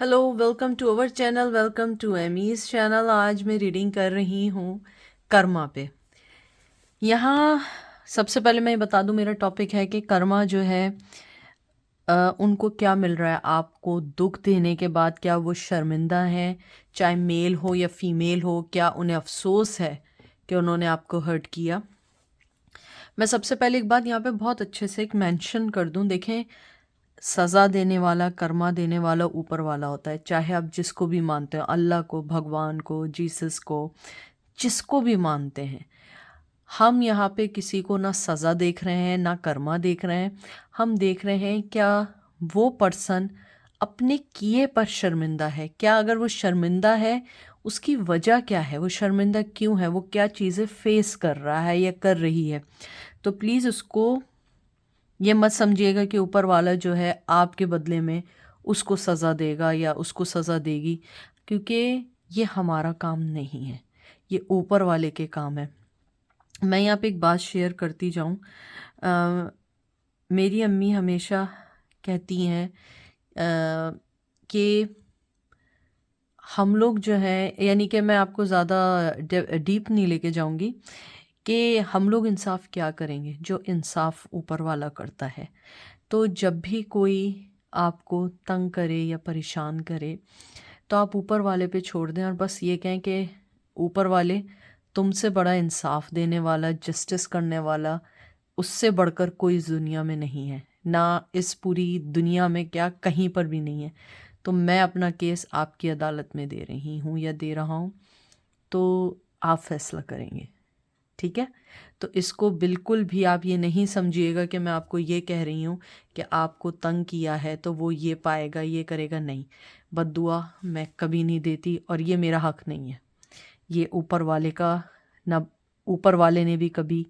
Hello, welcome to our channel, welcome to Amy's channel. आज मैं reading कर रही हूँ कर्मा पे। यहाँ सबसे पहले मैं बता दूँ, मेरा टॉपिक है कि कर्मा जो है उनको क्या मिल रहा है। आपको दुख देने के बाद क्या वो शर्मिंदा हैं, चाहे मेल हो या फीमेल हो, क्या उन्हें अफसोस है कि उन्होंने आपको हर्ट किया। मैं सबसे पहले एक बात यहाँ पे बहुत अच्छे से एक मेंशन कर दूँ। देखें, सज़ा देने वाला, कर्मा देने वाला ऊपर वाला होता है। चाहे आप जिसको भी मानते हो, अल्लाह को, भगवान को, जीसस को, जिसको भी मानते हैं। हम यहाँ पे किसी को ना सज़ा देख रहे हैं ना कर्मा देख रहे हैं। हम देख रहे हैं क्या वो पर्सन अपने किए पर शर्मिंदा है। क्या अगर वो शर्मिंदा है, उसकी वजह क्या है, वो शर्मिंदा क्यों है, वो क्या चीज़ें फेस कर रहा है या कर रही है। तो प्लीज़ उसको ये मत समझिएगा कि ऊपर वाला जो है आपके बदले में उसको सज़ा देगा या उसको सज़ा देगी, क्योंकि ये हमारा काम नहीं है, ये ऊपर वाले के काम है। मैं यहाँ पे एक बात शेयर करती जाऊँ। मेरी अम्मी हमेशा कहती हैं कि हम लोग जो हैं, यानी कि मैं आपको ज़्यादा डीप नहीं लेके जाऊँगी, कि हम लोग इंसाफ क्या करेंगे, जो इंसाफ ऊपर वाला करता है। तो जब भी कोई आपको तंग करे या परेशान करे, तो आप ऊपर वाले पे छोड़ दें और बस ये कहें कि ऊपर वाले, तुमसे बड़ा इंसाफ देने वाला, जस्टिस करने वाला, उससे बढ़कर कोई इस दुनिया में नहीं है। ना इस पूरी दुनिया में, क्या कहीं पर भी नहीं है। तो मैं अपना केस आपकी अदालत में दे रही हूँ या दे रहा हूँ, तो आप फैसला करेंगे, ठीक है। तो इसको बिल्कुल भी आप ये नहीं समझिएगा कि मैं आपको ये कह रही हूँ कि आपको तंग किया है तो वो ये पाएगा, ये करेगा। नहीं, बद्दुआ मैं कभी नहीं देती और ये मेरा हक नहीं है। ये ऊपर वाले का, ना ऊपर वाले ने भी कभी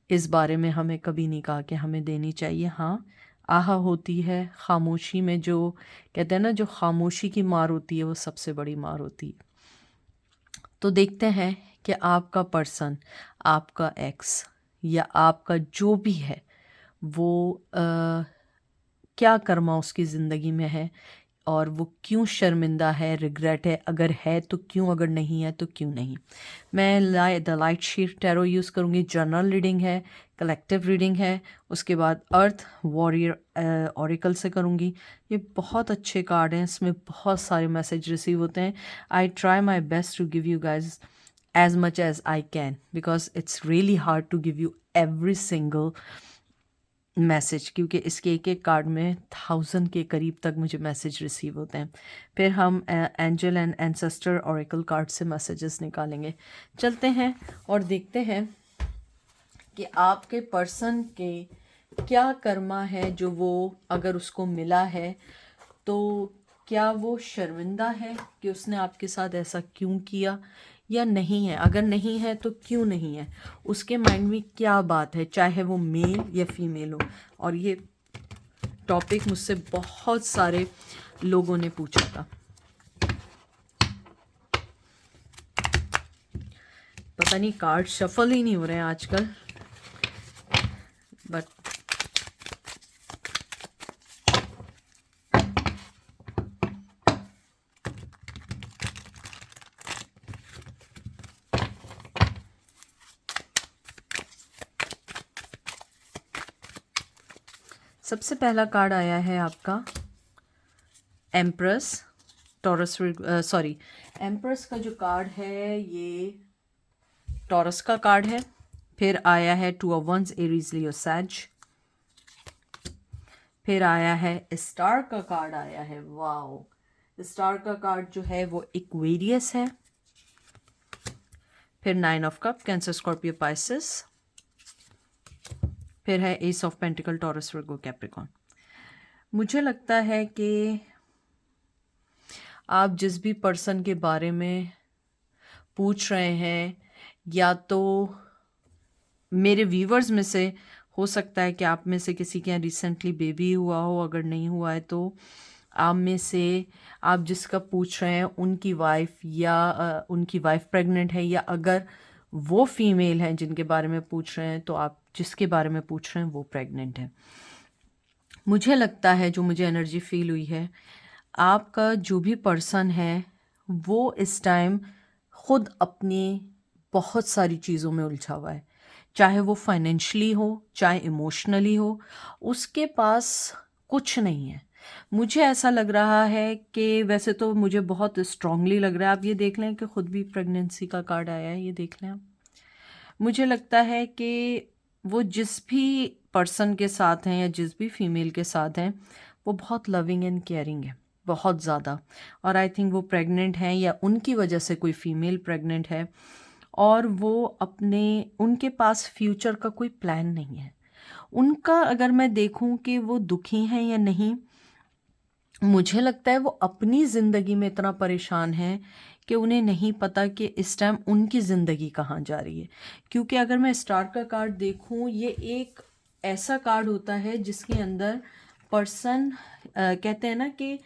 इस बारे में हमें कभी नहीं कहा कि हमें देनी चाहिए। हाँ, आह होती है खामोशी में, जो कहते हैं ना, जो खामोशी की मार होती है वो सबसे बड़ी मार होती है। तो देखते हैं कि आपका पर्सन, आपका एक्स या आपका जो भी है, वो क्या कर्मा उसकी ज़िंदगी में है और वो क्यों शर्मिंदा है, रिग्रेट है, अगर है तो क्यों, अगर नहीं है तो क्यों नहीं। मैं the light sheet tarot use करूँगी। जनरल रीडिंग है, कलेक्टिव रीडिंग है, उसके बाद अर्थ वॉरियर ऑरिकल से करूँगी। ये बहुत अच्छे कार्ड हैं, इसमें बहुत सारे मैसेज रिसीव होते हैं। I try my best to give you guys as much as I can, because it's really hard to give you every single message, क्योंकि इसके एक एक कार्ड में 1000 के करीब तक मुझे मैसेज रिसीव होते हैं। फिर हम angel and ancestor oracle card से मैसेजेस निकालेंगे। चलते हैं और देखते हैं कि आपके पर्सन के क्या कर्मा है, जो वो अगर उसको मिला है तो क्या वो शर्मिंदा है कि उसने आपके साथ ऐसा क्यों किया, या नहीं है। अगर नहीं है तो क्यों नहीं है, उसके माइंड में क्या बात है, चाहे वो मेल या फीमेल हो। और ये टॉपिक मुझसे बहुत सारे लोगों ने पूछा था। पता नहीं कार्ड शफल ही नहीं हो रहे हैं आजकल, बट सबसे पहला कार्ड आया है आपका एम्प्रेस टॉरस, सॉरी, एम्प्रेस का जो कार्ड है ये टॉरस का कार्ड है। फिर आया है two of wands, Aries, Leo, सैज। फिर आया है स्टार का कार्ड आया है। वाओ, स्टार का कार्ड जो है वो एक्वेरियस है। फिर 9 of cup, cancer, Scorpio, Pisces. फिर है S of pentacle, taurus, Virgo, Capricorn. मुझे लगता है कि आप जिस भी पर्सन के बारे में पूछ रहे हैं, या तो मेरे व्यूवर्स में से हो सकता है कि आप में से किसी के यहाँ रिसेंटली बेबी हुआ हो। अगर नहीं हुआ है तो आप में से, आप जिसका पूछ रहे हैं उनकी वाइफ, या उनकी वाइफ प्रेग्नेंट है, या अगर वो फीमेल हैं जिनके बारे में पूछ रहे हैं तो आप जिसके बारे में पूछ रहे हैं वो प्रेग्नेंट है। मुझे लगता है, जो मुझे एनर्जी फील हुई है, आपका जो भी पर्सन है वो इस टाइम खुद अपनी बहुत सारी चीज़ों में उलझा हुआ है, चाहे वो फाइनेंशियली हो, चाहे इमोशनली हो, उसके पास कुछ नहीं है। मुझे ऐसा लग रहा है कि वैसे तो मुझे बहुत स्ट्रांगली लग रहा है, आप ये देख लें कि खुद भी प्रेगनेंसी का कार्ड आया है, ये देख लें आप। मुझे लगता है कि वो जिस भी पर्सन के साथ हैं या जिस भी फीमेल के साथ हैं, वो बहुत लविंग एंड केयरिंग है, बहुत ज़्यादा। और आई थिंक वो प्रेग्नेंट हैं या उनकी वजह से कोई फीमेल प्रेग्नेंट है, और वो अपने उनके पास फ्यूचर का कोई प्लान नहीं है उनका। अगर मैं देखूं कि वो दुखी हैं या नहीं, मुझे लगता है वो अपनी ज़िंदगी में इतना परेशान है कि उन्हें नहीं पता कि इस टाइम उनकी ज़िंदगी कहाँ जा रही है। क्योंकि अगर मैं स्टार का कार्ड देखूं, ये एक ऐसा कार्ड होता है जिसके अंदर पर्सन कहते हैं ना कि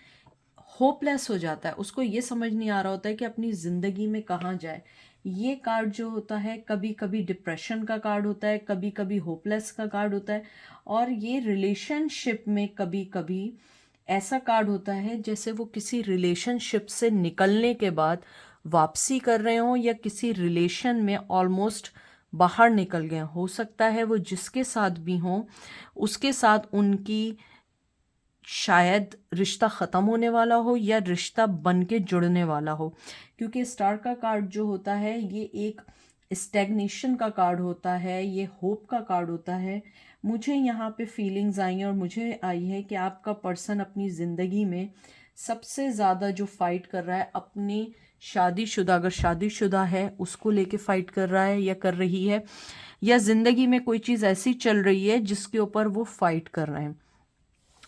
होपलेस हो जाता है, उसको ये समझ नहीं आ रहा होता है कि अपनी ज़िंदगी में कहाँ जाए। ये कार्ड जो होता है कभी कभी डिप्रेशन का कार्ड होता है, कभी कभी होपलेस का कार्ड होता है, और ये रिलेशनशिप में कभी कभी ऐसा कार्ड होता है जैसे वो किसी रिलेशनशिप से निकलने के बाद वापसी कर रहे हों या किसी रिलेशन में ऑलमोस्ट बाहर निकल गए। हो सकता है वो जिसके साथ भी हों उसके साथ उनकी शायद रिश्ता ख़त्म होने वाला हो या रिश्ता बन के जुड़ने वाला हो। क्योंकि स्टार का कार्ड जो होता है ये एक स्टैग्नेशन का कार्ड होता है, ये होप का कार्ड होता है। मुझे यहाँ पे फीलिंग्स आई हैं और मुझे आई है कि आपका पर्सन अपनी ज़िंदगी में सबसे ज़्यादा जो फ़ाइट कर रहा है अपनी शादीशुदा, अगर शादीशुदा है उसको लेके फ़ाइट कर रहा है या कर रही है, या ज़िंदगी में कोई चीज़ ऐसी चल रही है जिसके ऊपर वो फ़ाइट कर रहे हैं।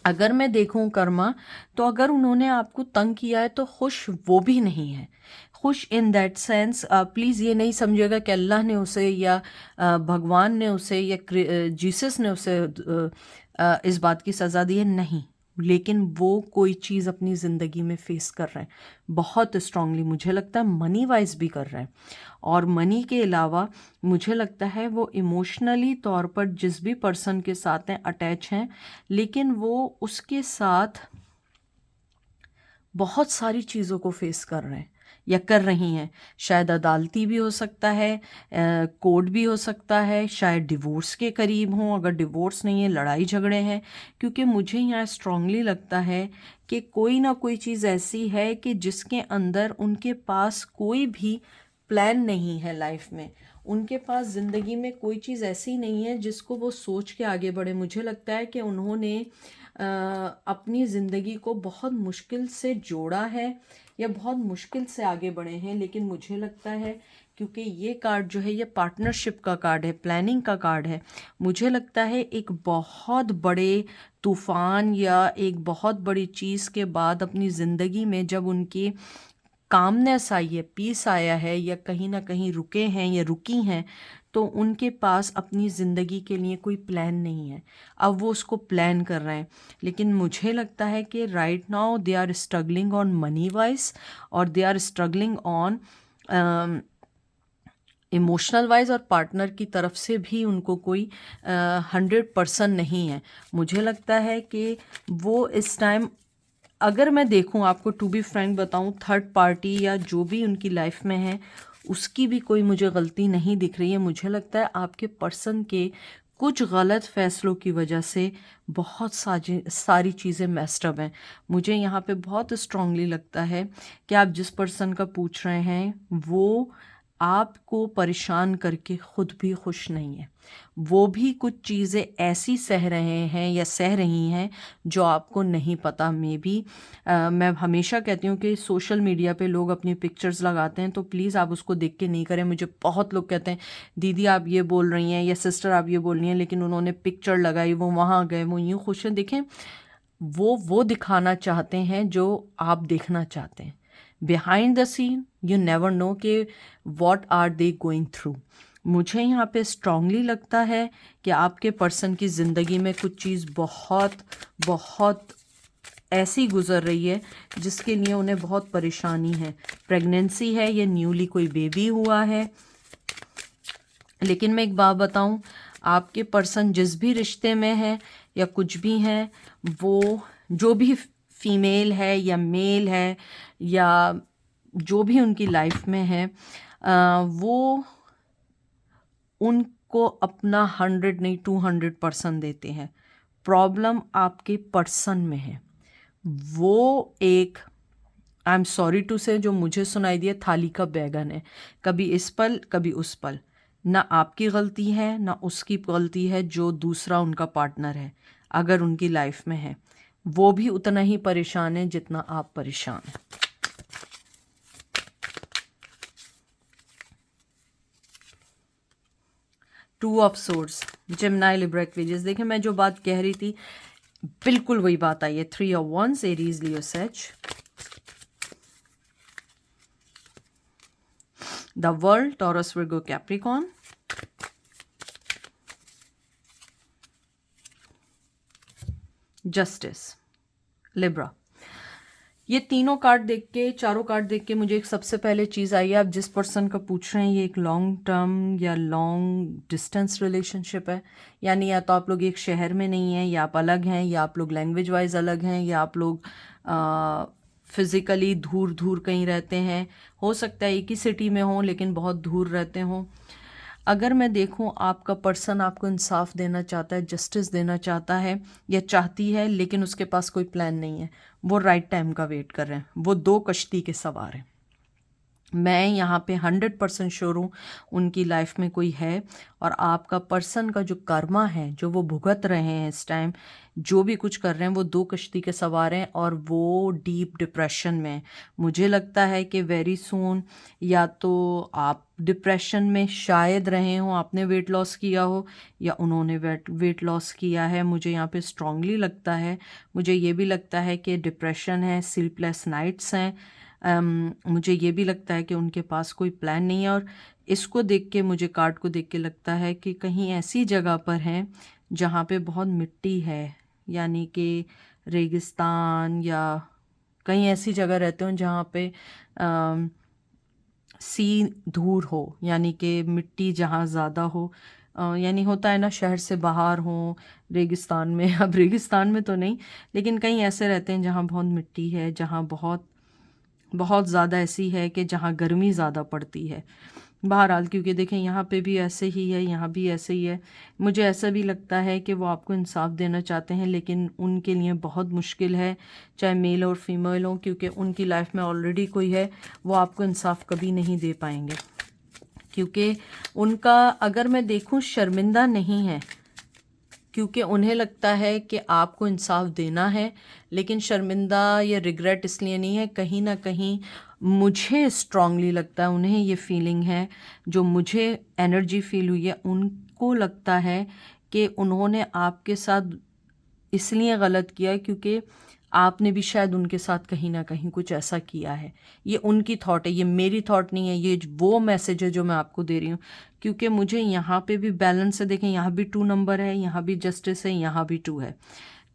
अगर मैं देखूं कर्मा, तो अगर उन्होंने आपको तंग किया है तो खुश वो भी नहीं है। खुश इन दैट सेंस, प्लीज़ ये नहीं समझिएगा कि अल्लाह ने उसे या भगवान ने उसे या जीसस ने उसे इस बात की सज़ा दी है, नहीं। लेकिन वो कोई चीज़ अपनी ज़िंदगी में फेस कर रहे हैं बहुत स्ट्रांगली, मुझे लगता है मनी वाइज भी कर रहे हैं। और मनी के अलावा मुझे लगता है वो इमोशनली तौर पर जिस भी पर्सन के साथ हैं अटैच हैं, लेकिन वो उसके साथ बहुत सारी चीज़ों को फेस कर रहे हैं या कर रही हैं। शायद अदालती भी हो सकता है, कोर्ट भी हो सकता है, शायद डिवोर्स के करीब हों, अगर डिवोर्स नहीं है लड़ाई झगड़े हैं। क्योंकि मुझे यहाँ स्ट्रांगली लगता है कि कोई ना कोई चीज़ ऐसी है कि जिसके अंदर उनके पास कोई भी प्लान नहीं है लाइफ में। उनके पास ज़िंदगी में कोई चीज़ ऐसी नहीं है जिसको वो सोच के आगे बढ़े। मुझे लगता है कि उन्होंने अपनी ज़िंदगी को बहुत मुश्किल से जोड़ा है या बहुत मुश्किल से आगे बढ़े हैं। लेकिन मुझे लगता है क्योंकि ये कार्ड जो है ये पार्टनरशिप का कार्ड है, प्लानिंग का कार्ड है, मुझे लगता है एक बहुत बड़े तूफ़ान या एक बहुत बड़ी चीज़ के बाद अपनी ज़िंदगी में जब उनकी कामनेस आई है, पीस आया है, या कहीं ना कहीं रुके हैं या रुकी हैं, तो उनके पास अपनी ज़िंदगी के लिए कोई प्लान नहीं है। अब वो उसको प्लान कर रहे हैं। लेकिन मुझे लगता है कि right now they are struggling on money wise, और they are struggling on emotional wise, और पार्टनर की तरफ से भी उनको कोई 100% नहीं है। मुझे लगता है कि वो इस टाइम, अगर मैं देखूं आपको टू बी फ्रैंक बताऊं, थर्ड पार्टी या जो भी उनकी लाइफ में है उसकी भी कोई मुझे गलती नहीं दिख रही है। मुझे लगता है आपके पर्सन के कुछ गलत फैसलों की वजह से बहुत सारी चीज़ें मेस्ड अप हैं। मुझे यहाँ पे बहुत स्ट्रांगली लगता है कि आप जिस पर्सन का पूछ रहे हैं वो आपको परेशान करके खुद भी खुश नहीं है। वो भी कुछ चीज़ें ऐसी सह रहे हैं या सह रही हैं जो आपको नहीं पता। मे बी मैं हमेशा कहती हूँ कि सोशल मीडिया पे लोग अपनी पिक्चर्स लगाते हैं, तो प्लीज़ आप उसको देख के नहीं करें। मुझे बहुत लोग कहते हैं दीदी आप ये बोल रही हैं या सिस्टर आप ये बोल रही हैं, लेकिन उन्होंने पिक्चर लगाई, वो वहाँ गए, वो यूँ खुश हैं। देखें, वो दिखाना चाहते हैं जो आप देखना चाहते हैं। Behind the scene you never know कि what are they going through. मुझे यहाँ पे स्ट्रांगली लगता है कि आपके पर्सन की ज़िंदगी में कुछ चीज़ बहुत बहुत ऐसी गुजर रही है जिसके लिए उन्हें बहुत परेशानी है। प्रेगनेंसी है या न्यूली कोई बेबी हुआ है। लेकिन मैं एक बात बताऊं, आपके पर्सन जिस भी रिश्ते में है या कुछ भी हैं, वो जो भी फीमेल है या मेल है या जो भी उनकी लाइफ में है, वो उनको अपना 100 नहीं 200% देते हैं। प्रॉब्लम आपके पर्सन में है। वो एक, आई एम सॉरी टू से, जो मुझे सुनाई दिया थाली का बैगन है, कभी इस पल कभी उस पल। ना आपकी गलती है ना उसकी गलती है, जो दूसरा उनका पार्टनर है अगर उनकी लाइफ में है, वो भी उतना ही परेशान है जितना आप परेशान हैं। Two of swords, Gemini, Libra, Aquarius. देखिए मैं जो बात कह रही थी बिल्कुल वही बात आई है। 3 of wands, Aries, Leo, sage. The world, Taurus, Virgo, Capricorn. Justice, Libra. ये तीनों कार्ड देख के, चारों कार्ड देख के मुझे एक सबसे पहले चीज़ आई है, आप जिस पर्सन का पूछ रहे हैं ये एक लॉन्ग टर्म या लॉन्ग डिस्टेंस रिलेशनशिप है। यानी या तो आप लोग एक शहर में नहीं हैं, या आप अलग हैं, या आप लोग लैंग्वेज वाइज अलग हैं, या आप लोग फिज़िकली दूर दूर कहीं रहते हैं। हो सकता है एक ही सिटी में हों लेकिन बहुत दूर रहते हों। अगर मैं देखूं, आपका पर्सन आपको इंसाफ देना चाहता है, जस्टिस देना चाहता है या चाहती है, लेकिन उसके पास कोई प्लान नहीं है। वो राइट टाइम का वेट कर रहे हैं। वो 2 कश्ती के सवार हैं। मैं यहाँ पे 100% श्योर हूँ उनकी लाइफ में कोई है, और आपका पर्सन का जो कर्मा है, जो वो भुगत रहे हैं इस टाइम, जो भी कुछ कर रहे हैं, वो 2 कश्ती के सवार हैं और वो डीप डिप्रेशन में हैं। मुझे लगता है कि वेरी सून या तो आप डिप्रेशन में शायद रहे हों, आपने वेट लॉस किया हो, या उन्होंने वेट लॉस किया है। मुझे यहाँ पे स्ट्रांगली लगता है। मुझे ये भी लगता है कि डिप्रेशन है, स्लीपलेस नाइट्स हैं। मुझे ये भी लगता है कि उनके पास कोई प्लान नहीं है। और इसको देख के, मुझे कार्ड को देख के लगता है कि कहीं ऐसी जगह पर हैं जहाँ पे बहुत मिट्टी है, यानी कि रेगिस्तान, या कहीं ऐसी जगह रहते हो जहाँ पे सी दूर हो, यानी कि मिट्टी जहाँ ज़्यादा हो। यानी होता है ना, शहर से बाहर हो, रेगिस्तान में। अब रेगिस्तान में तो नहीं, लेकिन कहीं ऐसे रहते हैं जहाँ बहुत मिट्टी है, जहाँ बहुत बहुत ज़्यादा ऐसी है कि जहाँ गर्मी ज़्यादा पड़ती है। बहरहाल, क्योंकि देखें यहाँ पे भी ऐसे ही है, यहाँ भी ऐसे ही है। मुझे ऐसा भी लगता है कि वो आपको इंसाफ देना चाहते हैं, लेकिन उनके लिए बहुत मुश्किल है, चाहे मेल और फीमेल हो, क्योंकि उनकी लाइफ में ऑलरेडी कोई है। वो आपको इंसाफ कभी नहीं दे पाएंगे, क्योंकि उनका, अगर मैं देखूँ, शर्मिंदा नहीं है, क्योंकि उन्हें लगता है कि आपको इंसाफ देना है। लेकिन शर्मिंदा या रिग्रेट इसलिए नहीं है, कहीं ना कहीं मुझे स्ट्रांगली लगता है, उन्हें ये फीलिंग है, जो मुझे एनर्जी फील हुई है, उनको लगता है कि उन्होंने आपके साथ इसलिए गलत किया क्योंकि आपने भी शायद उनके साथ कहीं ना कहीं कुछ ऐसा किया है। ये उनकी थॉट है, ये मेरी थॉट नहीं है। ये वो मैसेज है जो मैं आपको दे रही हूँ, क्योंकि मुझे यहाँ पे भी बैलेंस है। देखें, यहाँ भी 2 नंबर है, यहाँ भी जस्टिस है, यहाँ भी 2 है।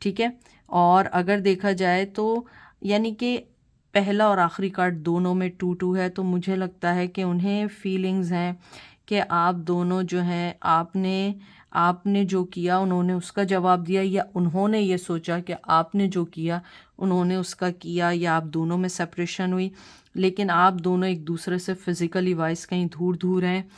ठीक है। और अगर देखा जाए तो यानी कि पहला और आखिरी कार्ड दोनों में 2-2 है, तो मुझे लगता है कि उन्हें फीलिंग्स हैं कि आप दोनों जो हैं, आपने जो किया उन्होंने उसका जवाब दिया, या उन्होंने ये सोचा कि आपने जो किया उन्होंने उसका किया, या आप दोनों में सेपरेशन हुई। लेकिन आप दोनों एक दूसरे से फिज़िकली वाइज कहीं दूर दूर हैं,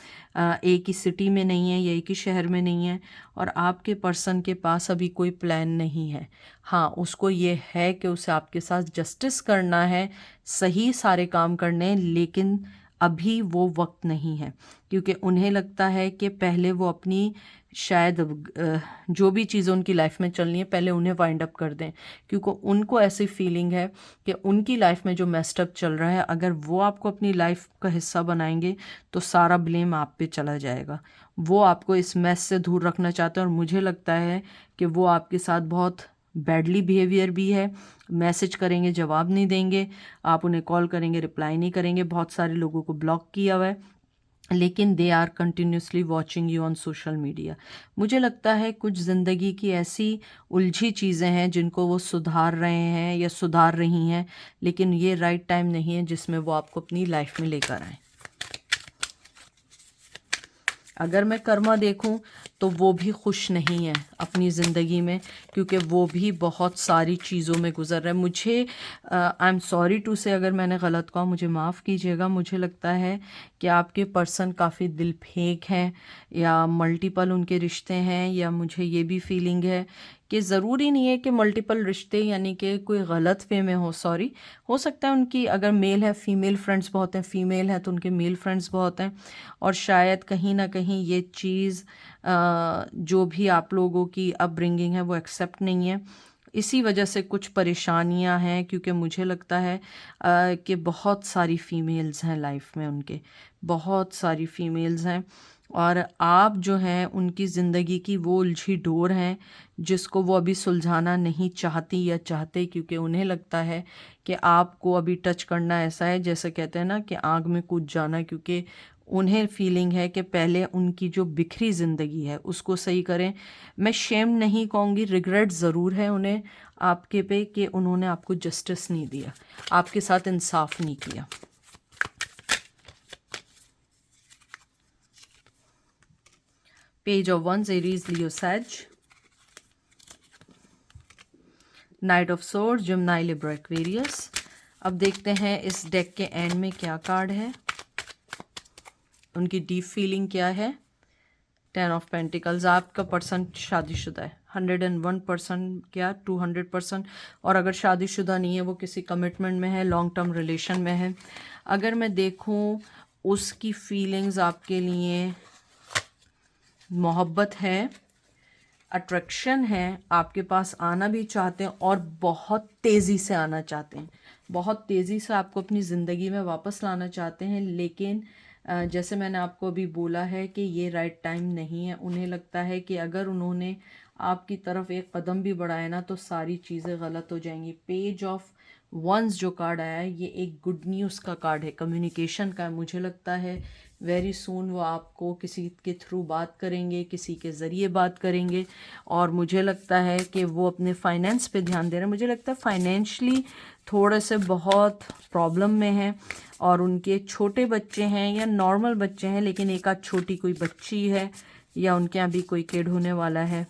एक ही सिटी में नहीं है या एक ही शहर में नहीं है। और आपके पर्सन के पास अभी कोई प्लान नहीं है। हाँ, उसको ये है कि उसे आपके साथ जस्टिस करना है, सही सारे काम करने हैं, लेकिन अभी वो वक्त नहीं है, क्योंकि उन्हें लगता है कि पहले वो अपनी, शायद जो भी चीज़ें उनकी लाइफ में चलनी है पहले उन्हें वाइंड अप कर दें, क्योंकि उनको ऐसी फीलिंग है कि उनकी लाइफ में जो मेस्ड अप चल रहा है, अगर वो आपको अपनी लाइफ का हिस्सा बनाएंगे तो सारा ब्लेम आप पे चला जाएगा। वो आपको इस मेस से दूर रखना चाहते हैं, और मुझे लगता है कि वो आपके साथ बहुत बैडली बिहेवियर भी है। मैसेज करेंगे, जवाब नहीं देंगे, आप उन्हें कॉल करेंगे, रिप्लाई नहीं करेंगे। बहुत सारे लोगों को ब्लॉक किया हुआ है, लेकिन they are continuously watching you on social media. मुझे लगता है कुछ ज़िंदगी की ऐसी उलझी चीज़ें हैं जिनको वो सुधार रहे हैं या सुधार रही हैं, लेकिन ये राइट टाइम नहीं है जिसमें वो आपको अपनी लाइफ में लेकर आए। अगर मैं कर्मा देखूं तो वो भी खुश नहीं है अपनी ज़िंदगी में, क्योंकि वो भी बहुत सारी चीज़ों में गुज़र रहा है। मुझे आई एम सॉरी टू से, अगर मैंने गलत कहा मुझे माफ़ कीजिएगा। मुझे लगता है कि आपके पर्सन काफ़ी दिल फेंक हैं, या मल्टीपल उनके रिश्ते हैं, या मुझे ये भी फीलिंग है कि ज़रूरी नहीं है कि मल्टीपल रिश्ते यानी कि कोई गलत वे में सॉरी, हो सकता है उनकी अगर मेल है, फीमेल फ्रेंड्स बहुत हैं, फीमेल हैं तो उनके मेल फ्रेंड्स बहुत हैं, और शायद कहीं ना कहीं ये चीज़ जो भी आप लोगों की अपब्रिंगिंग है वो एक्सेप्ट नहीं है, इसी वजह से कुछ परेशानियां हैं। क्योंकि मुझे लगता है कि बहुत सारी फीमेल्स हैं लाइफ में उनके, बहुत सारी फीमेल्स हैं, और आप जो हैं उनकी ज़िंदगी की वो उलझी डोर हैं जिसको वो अभी सुलझाना नहीं चाहती या चाहते, क्योंकि उन्हें लगता है कि आपको अभी टच करना ऐसा है जैसे कहते हैं ना कि आग में कूद जाना, क्योंकि उन्हें फीलिंग है कि पहले उनकी जो बिखरी ज़िंदगी है उसको सही करें। मैं शेम नहीं कहूँगी, रिग्रेट ज़रूर है उन्हें आपके पे कि उन्होंने आपको जस्टिस नहीं दिया, आपके साथ इंसाफ नहीं किया। Page of wands, Aries, Leo, sage, knight of swords, Gemini, Libra, Aquarius. अब देखते हैं इस डेक के एंड में क्या कार्ड है, उनकी डीप फीलिंग क्या है। 10 ऑफ पेंटिकल्स, आपका पर्सन शादीशुदा है 101%, क्या 200%, और अगर शादीशुदा नहीं है वो किसी कमिटमेंट में है, लॉन्ग टर्म रिलेशन में है। अगर मैं देखूं उसकी फीलिंग्स आपके लिए मोहब्बत है, अट्रैक्शन है, आपके पास आना भी चाहते हैं और बहुत तेज़ी से आना चाहते हैं, बहुत तेज़ी से आपको अपनी ज़िंदगी में वापस लाना चाहते हैं। लेकिन जैसे मैंने आपको अभी बोला है कि ये राइट टाइम नहीं है। उन्हें लगता है कि अगर उन्होंने आपकी तरफ एक कदम भी बढ़ाया ना तो सारी चीज़ें गलत हो जाएंगी। पेज ऑफ वंस जो कार्ड आया है ये एक गुड न्यूज़ का कार्ड है, कम्युनिकेशन का। मुझे लगता है वेरी सून वो आपको किसी के थ्रू बात करेंगे, किसी के ज़रिए बात करेंगे, और मुझे लगता है कि वो अपने फाइनेंस पे ध्यान दे रहे हैं। मुझे लगता है फाइनेंशली थोड़े से बहुत प्रॉब्लम में हैं, और उनके छोटे बच्चे हैं या नॉर्मल बच्चे हैं, लेकिन एक आध छोटी कोई बच्ची है या उनके यहाँ भी कोई किड होने वाला है।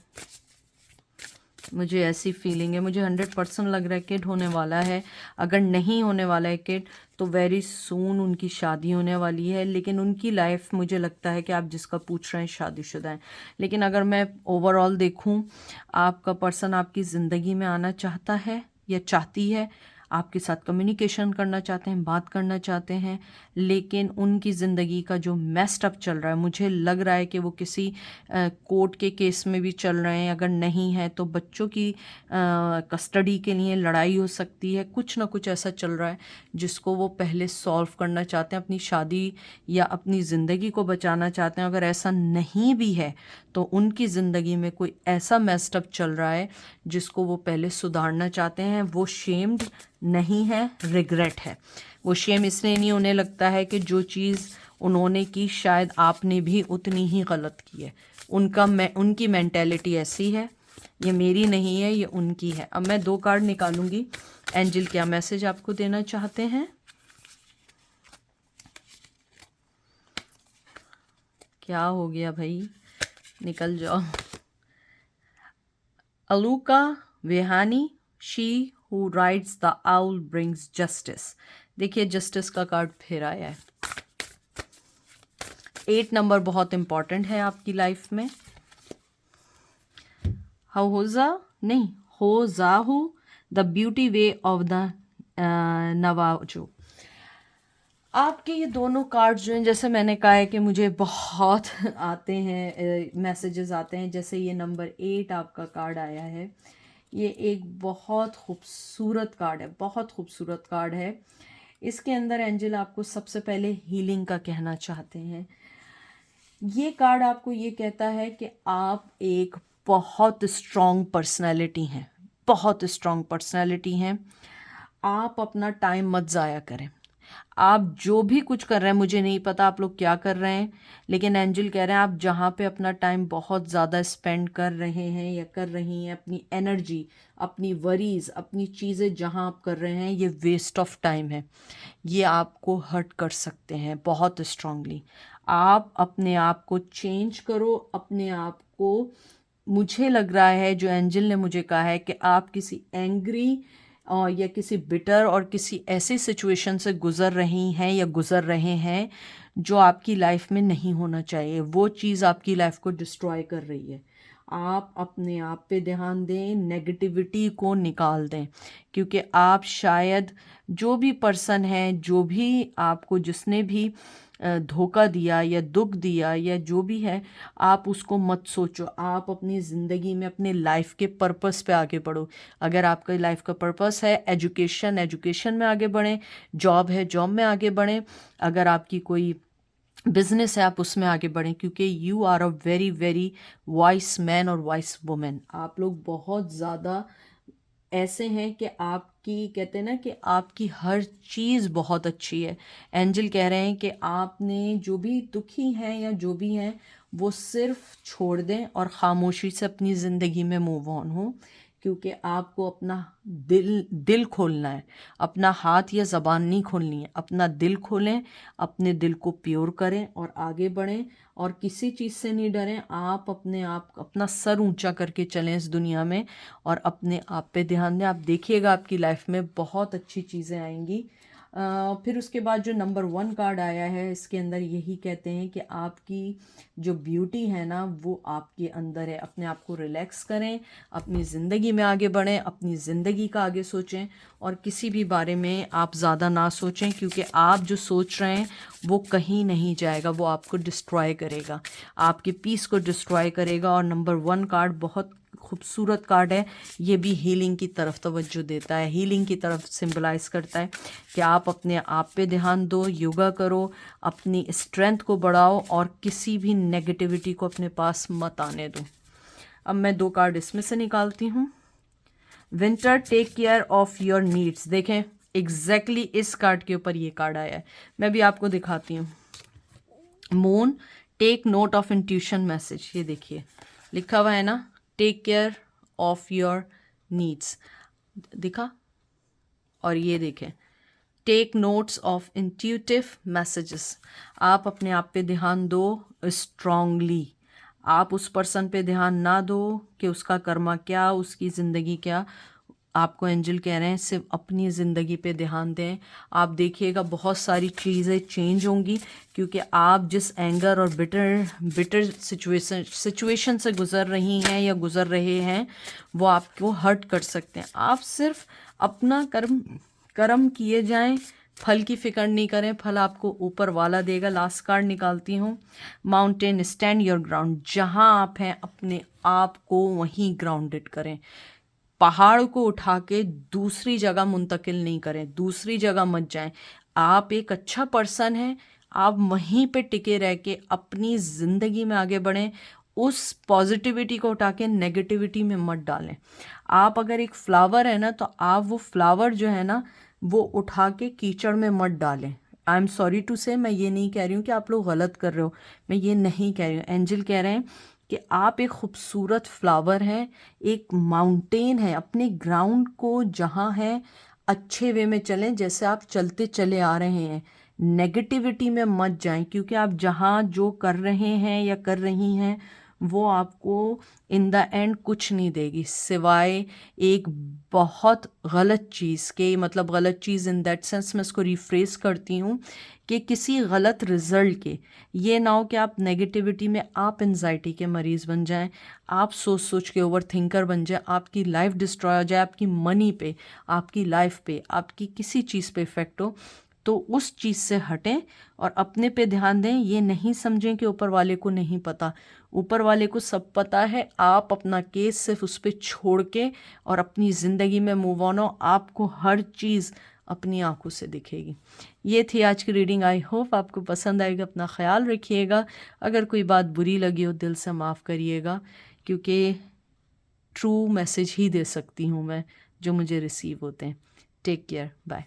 मुझे ऐसी फीलिंग है, मुझे 100% लग रहा है किड होने वाला है। अगर नहीं होने वाला है किड तो वेरी सून उनकी शादी होने वाली है। लेकिन उनकी लाइफ मुझे लगता है कि आप जिसका पूछ रहे हैं शादीशुदा है। लेकिन अगर मैं ओवरऑल देखूं, आपका पर्सन आपकी ज़िंदगी में आना चाहता है या चाहती है, आपके साथ कम्युनिकेशन करना चाहते हैं, बात करना चाहते हैं, लेकिन उनकी ज़िंदगी का जो मेस्ड अप चल रहा है, मुझे लग रहा है कि वो किसी कोर्ट के केस में भी चल रहे हैं। अगर नहीं है तो बच्चों की कस्टडी के लिए लड़ाई हो सकती है। कुछ ना कुछ ऐसा चल रहा है जिसको वो पहले सॉल्व करना चाहते हैं, अपनी शादी या अपनी ज़िंदगी को बचाना चाहते हैं। अगर ऐसा नहीं भी है तो उनकी ज़िंदगी में कोई ऐसा मेस्ड अप चल रहा है जिसको वो पहले सुधारना चाहते हैं। वो शेम्ड नहीं है, रिग्रेट है। वो शेम इसलिए नहीं, उन्हें लगता है कि जो चीज़ उन्होंने की शायद आपने भी उतनी ही गलत की है। उनकी मेंटेलिटी ऐसी है, ये मेरी नहीं है, ये उनकी है। अब मैं 2 कार्ड निकालूंगी। एंजल क्या मैसेज आपको देना चाहते हैं? क्या हो गया भाई, निकल जाओ। Uluka Vahini, she who rides the owl brings justice. देखिए जस्टिस का कार्ड फिर आया है। 8 नंबर बहुत इंपॉर्टेंट है आपकी लाइफ में। Hozho the beauty way of the Navajo. आपके ये दोनों कार्ड्स जो हैं, जैसे मैंने कहा है कि मुझे बहुत आते हैं मैसेजेस आते हैं। जैसे ये नंबर 8 आपका कार्ड आया है, ये एक बहुत खूबसूरत कार्ड है, बहुत खूबसूरत कार्ड है। इसके अंदर एंजल आपको सबसे पहले हीलिंग का कहना चाहते हैं। ये कार्ड आपको ये कहता है कि आप एक बहुत स्ट्रॉन्ग पर्सनैलिटी हैं, बहुत स्ट्रॉन्ग पर्सनैलिटी हैं। आप अपना टाइम मत ज़ाया करें। आप जो भी कुछ कर रहे हैं, मुझे नहीं पता आप लोग क्या कर रहे हैं, लेकिन एंजल कह रहे हैं आप जहाँ पे अपना टाइम बहुत ज़्यादा स्पेंड कर रहे हैं या कर रही हैं, अपनी एनर्जी, अपनी वरीज, अपनी चीज़ें जहाँ आप कर रहे हैं, ये वेस्ट ऑफ टाइम है। ये आपको हर्ट कर सकते हैं बहुत स्ट्रांगली। आप अपने आप को चेंज करो, अपने आप को, मुझे लग रहा है जो एंजल ने मुझे कहा है कि आप किसी एंग्री या किसी बिटर और किसी ऐसी सिचुएशन से गुज़र रही हैं या गुज़र रहे हैं जो आपकी लाइफ में नहीं होना चाहिए। वो चीज़ आपकी लाइफ को डिस्ट्रॉय कर रही है। आप अपने आप पे ध्यान दें, नेगेटिविटी को निकाल दें, क्योंकि आप शायद जो भी पर्सन है, जो भी आपको जिसने भी धोखा दिया या दुख दिया या जो भी है, आप उसको मत सोचो। आप अपनी ज़िंदगी में अपने लाइफ के पर्पस पे आगे बढ़ो। अगर आपका लाइफ का पर्पस है एजुकेशन, एजुकेशन में आगे बढ़ें, जॉब है, जॉब में आगे बढ़ें, अगर आपकी कोई बिजनेस है आप उसमें आगे बढ़ें, क्योंकि you are a very very wise man और वाइस वुमेन। आप लोग बहुत ज़्यादा ऐसे हैं कि आपकी, कहते हैं ना कि आपकी हर चीज़ बहुत अच्छी है। एंजल कह रहे हैं कि आपने जो भी दुखी हैं या जो भी हैं वो सिर्फ छोड़ दें और ख़ामोशी से अपनी ज़िंदगी में मूव ऑन हो, क्योंकि आपको अपना दिल खोलना है। अपना हाथ या ज़बान नहीं खोलनी है, अपना दिल खोलें, अपने दिल को प्योर करें और आगे बढ़ें और किसी चीज़ से नहीं डरें। आप अपने आप अपना सर ऊंचा करके चलें इस दुनिया में और अपने आप पे ध्यान दें। आप देखिएगा आपकी लाइफ में बहुत अच्छी चीज़ें आएंगी। फिर उसके बाद जो नंबर 1 कार्ड आया है, इसके अंदर यही कहते हैं कि आपकी जो ब्यूटी है ना वो आपके अंदर है। अपने आप को रिलैक्स करें, अपनी ज़िंदगी में आगे बढ़ें, अपनी ज़िंदगी का आगे सोचें और किसी भी बारे में आप ज़्यादा ना सोचें, क्योंकि आप जो सोच रहे हैं वो कहीं नहीं जाएगा, वो आपको डिस्ट्रॉय करेगा, आपके पीस को डिस्ट्रॉय करेगा। और नंबर 1 कार्ड बहुत खूबसूरत कार्ड है, ये भी हीलिंग की तरफ तवज्जो देता है, हीलिंग की तरफ सिंबलाइज करता है कि आप अपने आप पे ध्यान दो, योगा करो, अपनी स्ट्रेंथ को बढ़ाओ और किसी भी नेगेटिविटी को अपने पास मत आने दो। अब मैं 2 कार्ड इसमें से निकालती हूँ। Winter, take care of your needs. देखें एग्जैक्टली इस कार्ड के ऊपर ये कार्ड आया है, मैं भी आपको दिखाती हूँ। Moon, take note of intuition message. ये देखिए लिखा हुआ है ना, take care of your needs, दिखा। और ये देखें, take notes of intuitive messages. आप अपने आप पे ध्यान दो स्ट्रांगली। आप उस पर्सन पे ध्यान ना दो कि उसका कर्मा क्या, उसकी ज़िंदगी क्या। आपको एंजल कह रहे हैं सिर्फ अपनी ज़िंदगी पे ध्यान दें। आप देखिएगा बहुत सारी चीज़ें चेंज होंगी, क्योंकि आप जिस एंगर और बिटर सिचुएशन से गुज़र रही हैं या गुज़र रहे हैं वो आपको हर्ट कर सकते हैं। आप सिर्फ अपना कर्म किए जाएं, फल की फिक्र नहीं करें, फल आपको ऊपर वाला देगा। लास्ट कार्ड निकालती हूँ, माउंटेन, स्टैंड योर ग्राउंड। जहाँ आप हैं अपने आप को वहीं ग्राउंडेड करें। पहाड़ को उठा के दूसरी जगह मुंतकिल नहीं करें, दूसरी जगह मत जाएं। आप एक अच्छा पर्सन हैं, आप वहीं पे टिके रह के अपनी ज़िंदगी में आगे बढ़ें। उस पॉजिटिविटी को उठा के नेगेटिविटी में मत डालें। आप अगर एक फ्लावर है ना, तो आप वो फ्लावर जो है ना वो उठा के कीचड़ में मत डालें। आई एम सॉरी टू से, मैं ये नहीं कह रही हूँ कि आप लोग गलत कर रहे हो, मैं ये नहीं कह रही हूँ। एंजल कह रहे हैं कि आप एक खूबसूरत फ्लावर हैं, एक माउंटेन है। अपने ग्राउंड को जहाँ है अच्छे वे में चलें, जैसे आप चलते चले आ रहे हैं। नेगेटिविटी में मत जाएं, क्योंकि आप जहाँ जो कर रहे हैं या कर रही हैं वो आपको इन द एंड कुछ नहीं देगी, सिवाय एक बहुत गलत चीज़ के। मतलब गलत चीज़ इन दैट सेंस, मैं इसको रिफ्रेस करती हूँ कि किसी गलत रिजल्ट के। ये ना हो कि आप नेगेटिविटी में आप एंजाइटी के मरीज़ बन जाएं, आप सोच सोच के ओवर थिंकर बन जाएं, आपकी लाइफ डिस्ट्रॉय हो जाए, आपकी मनी पे, आपकी लाइफ पे, आपकी किसी चीज़ पे इफ़ेक्ट हो। तो उस चीज़ से हटें और अपने पे ध्यान दें। ये नहीं समझें कि ऊपर वाले को नहीं पता, ऊपर वाले को सब पता है। आप अपना केस सिर्फ उस पर छोड़ के और अपनी ज़िंदगी में मूव ऑन हो। आपको हर चीज़ अपनी आंखों से दिखेगी। ये थी आज की रीडिंग, आई होप आपको पसंद आएगा। अपना ख्याल रखिएगा, अगर कोई बात बुरी लगी हो दिल से माफ़ करिएगा, क्योंकि ट्रू मैसेज ही दे सकती हूँ मैं जो मुझे रिसीव होते हैं। Take care, bye.